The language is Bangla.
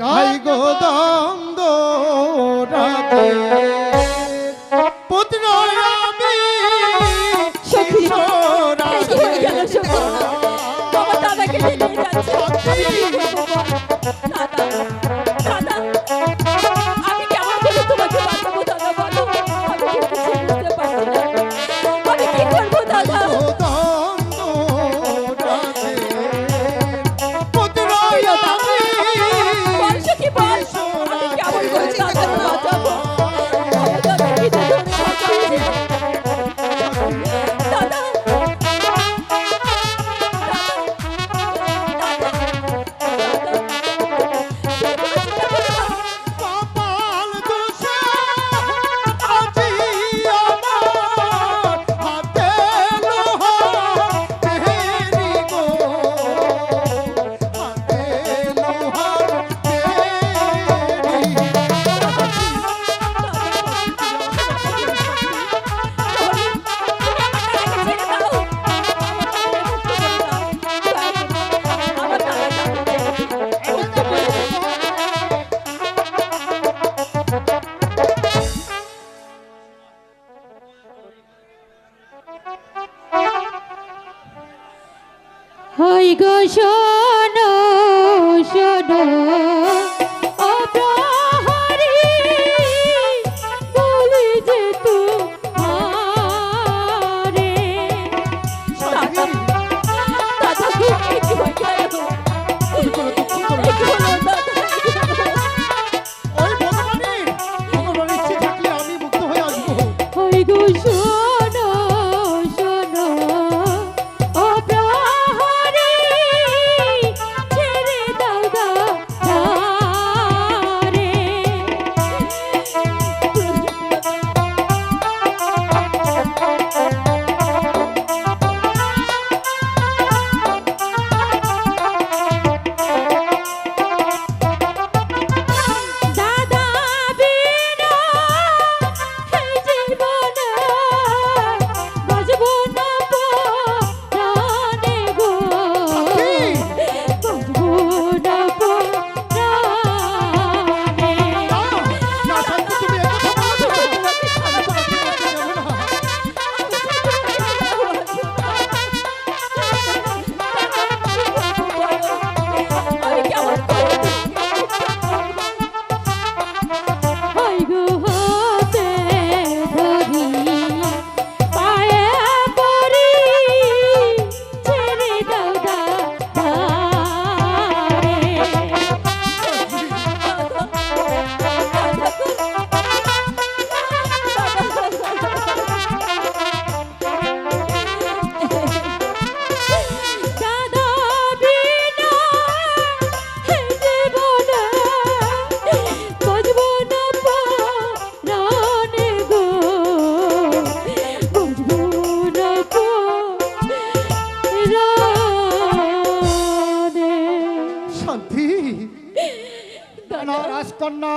ভাই গো দ্বন্দ্ব রাধে পুত্র আমি শিষ্য রাধে বাবা দাদাকে নিয়ে যাচ্ছে দাদা দাদা আমি কেমন করে তোমাকে বাঁচাবো দাদা বলো আমি কিছু বুঝতে পারছি না আমি কি করবো দাদা বলছো কি বলছো আমি কেমন করে দাদাকে বাঁচাবো দাদা কি দাদা হই গো শোনো শোনো ও প্রহরী বলি যে তোমারে দাদা দাদা কি হয়ে গেল হই গো শোনো শোনো ও প্রহরী ছেড়ে দাও দাদারে দাদা বিনা এই জীবনে বাজবো না প্রাণে গো বাজবো না প্রাণে আমি কেমন হই গো হাতে ধরি পায়ে পড়ি ছেড়ে দাও দাদারে দাদা বিনা এই জীবনে বাজবো না প্রাণে গো বাজবো না প্রাণে শান্তি রাজকন্যা